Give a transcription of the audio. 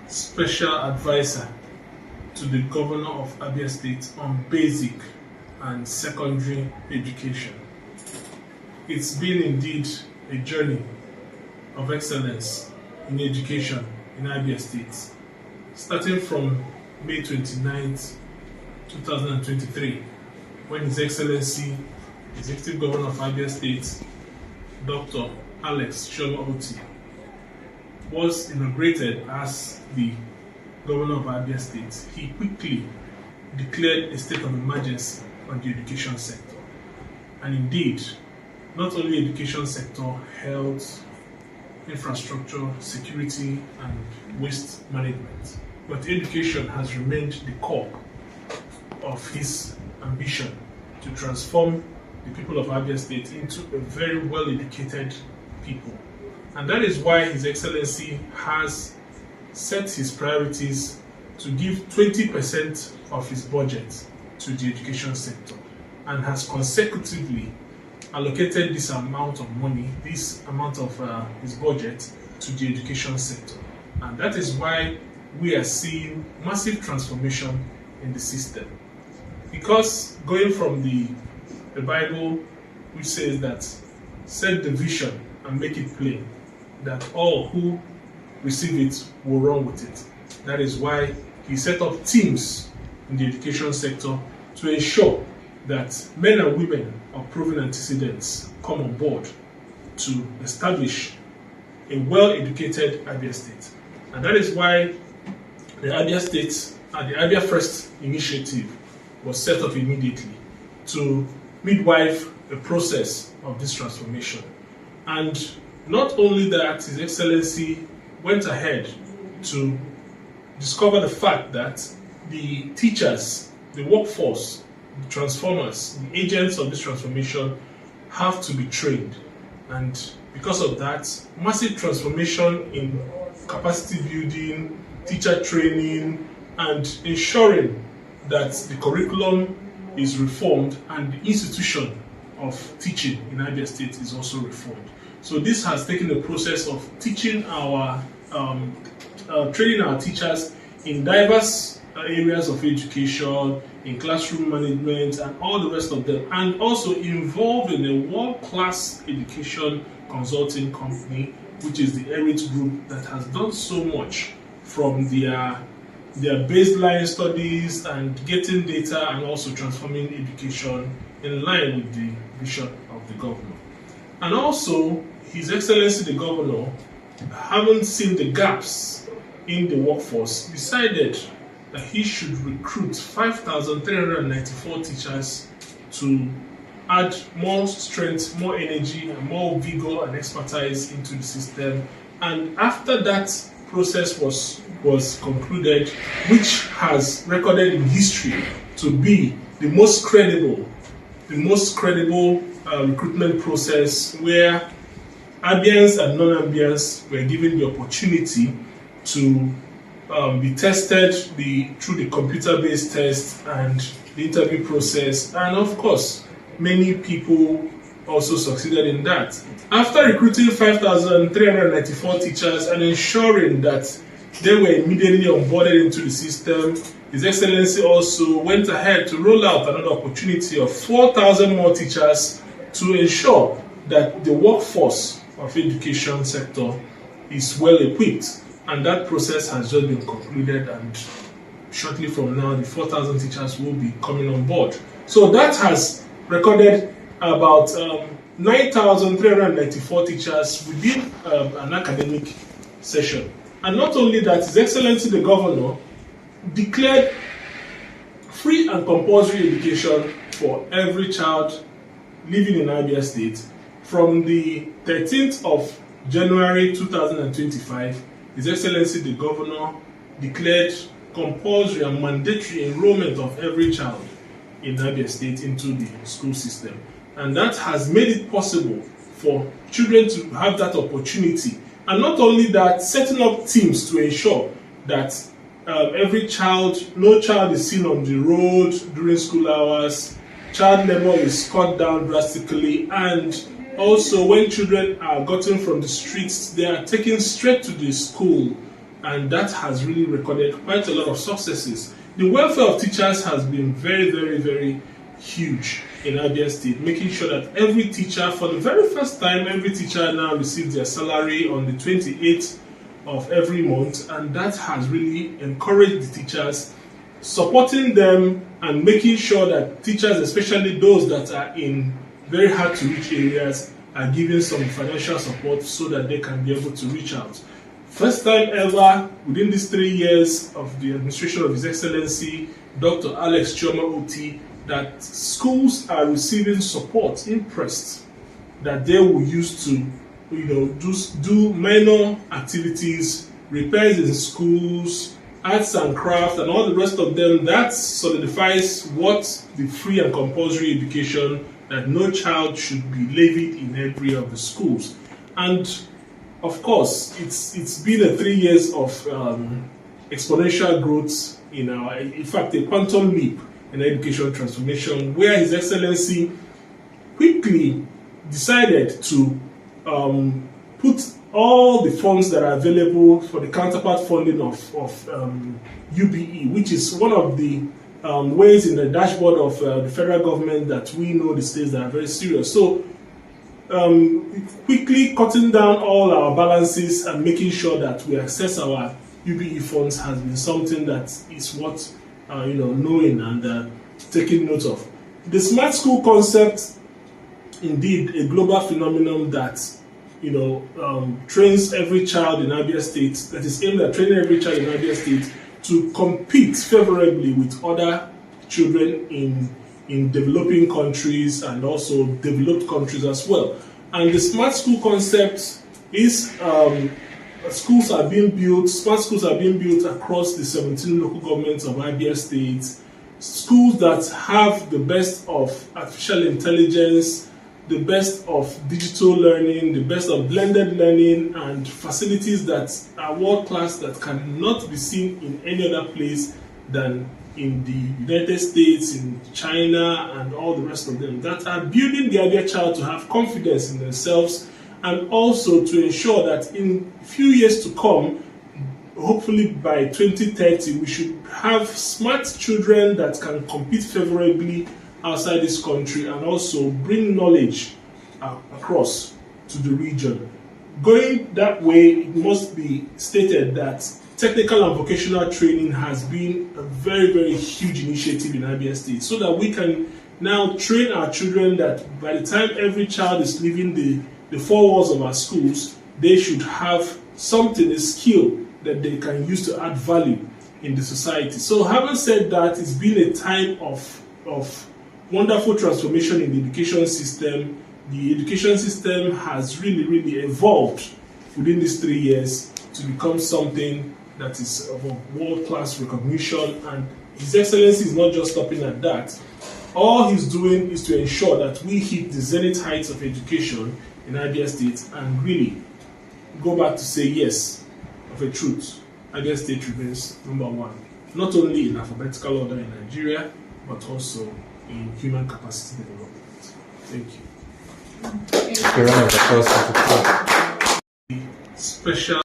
special advisor to the governor of Abia State on basic and secondary education. It's been indeed a journey of excellence in education in Abia State, starting from May 29th, 2023, when His Excellency, Executive Governor of Abia State, Dr. Alex Oti, was inaugurated as the Governor of Abia State. He quickly declared a state of emergency on the education sector. And indeed, not only education sector, health, infrastructure, security, and waste management, but education has remained the core of his ambition to transform the people of Abia State into a very well-educated people. And that is why His Excellency has set his priorities to give 20% of his budget to the education sector, and has consecutively allocated this amount of money, this amount of his budget to the education sector. And that is why we are seeing massive transformation in the system. Because going from the Bible, which says that set the vision and make it plain, that all who receive it will run with it. That is why he set up teams in the education sector to ensure that men and women of proven antecedents come on board to establish a well-educated Abia State. And that is why the Abia State and the Abia First initiative was set up immediately to midwife the process of this transformation. And not only that, His Excellency went ahead to discover the fact that the teachers, the workforce, the transformers, the agents of this transformation have to be trained. And because of that, massive transformation in capacity building, teacher training, and ensuring that the curriculum is reformed and the institution of teaching in Abia State is also reformed. So this has taken the process of teaching training our teachers in diverse areas of education, in classroom management, and all the rest of them, and also involved in a world-class education consulting company, which is the Erit Group, that has done so much from their baseline studies and getting data and also transforming education in line with the vision of the governor. And also, His Excellency the Governor, having seen the gaps in the workforce, decided that he should recruit 5,394 teachers to add more strength, more energy, and more vigor and expertise into the system. And after that process was concluded, which has recorded in history to be the most credible recruitment process, where Abians and non-Abians were given the opportunity to be tested through the computer-based test and the interview process, and of course, many people also succeeded in that. After recruiting 5,394 teachers and ensuring that they were immediately onboarded into the system, His Excellency also went ahead to roll out another opportunity of 4,000 more teachers to ensure that the workforce of education sector is well equipped. And that process has just been concluded, and shortly from now, the 4,000 teachers will be coming on board. So that has recorded about 9,394 teachers within an academic session. And not only that, His Excellency the Governor declared free and compulsory education for every child living in Abia State from the 13th of January 2025. His Excellency the Governor declared compulsory and mandatory enrollment of every child in Abia State into the school system. And that has made it possible for children to have that opportunity. And not only that, setting up teams to ensure that every child, no child is seen on the road during school hours, child labor is cut down drastically, and also when children are gotten from the streets, they are taken straight to the school and that has really recorded quite a lot of successes. The welfare of teachers has been very, very, very huge in Abia State, making sure that every teacher, for the very first time, every teacher now receives their salary on the 28th of every month, and that has really encouraged the teachers, supporting them and making sure that teachers, especially those that are in very hard to reach areas, are given some financial support so that they can be able to reach out. First time ever within these 3 years of the administration of His Excellency Dr. Alex Chioma Oti, that schools are receiving support, interest that they will use to, do minor activities, repairs in schools, arts and craft, and all the rest of them. That solidifies what the free and compulsory education, that no child should be levied in every of the schools. And of course, it's been a 3 years of exponential growth in fact, a quantum leap in education transformation, where His Excellency quickly decided to put all the funds that are available for the counterpart funding of UBE, which is one of the ways in the dashboard of the federal government that we know the states that are very serious. So quickly cutting down all our balances and making sure that we access our UBE funds has been something that is worth knowing and taking note of. The smart school concept, indeed a global phenomenon that trains every child in Abia State, that is aimed at training every child in Abia State to compete favorably with other children in developing countries and also developed countries as well. And the smart school concept is schools are being built, smart schools are being built across the 17 local governments of Abia State, schools that have the best of artificial intelligence, the best of digital learning, the best of blended learning, and facilities that are world-class that cannot be seen in any other place than in the United States, in China, and all the rest of them, that are building the Abia child to have confidence in themselves, and also to ensure that in a few years to come, hopefully by 2030, we should have smart children that can compete favorably outside this country and also bring knowledge across to the region. Going that way, it must be stated that technical and vocational training has been a very, very huge initiative in Abia State, so that we can now train our children that by the time every child is leaving the four walls of our schools, they should have something, a skill that they can use to add value in the society. So having said that, it's been a time of wonderful transformation in the education system. The education system has really, really evolved within these 3 years to become something that is of a world-class recognition, and His Excellency is not just stopping at that. All he's doing is to ensure that we hit the zenith heights of education in Abia State and really go back to say yes, of a truth, Abia State remains #1, not only in alphabetical order in Nigeria, but also in human capacity development. Thank you. A round of applause for the Special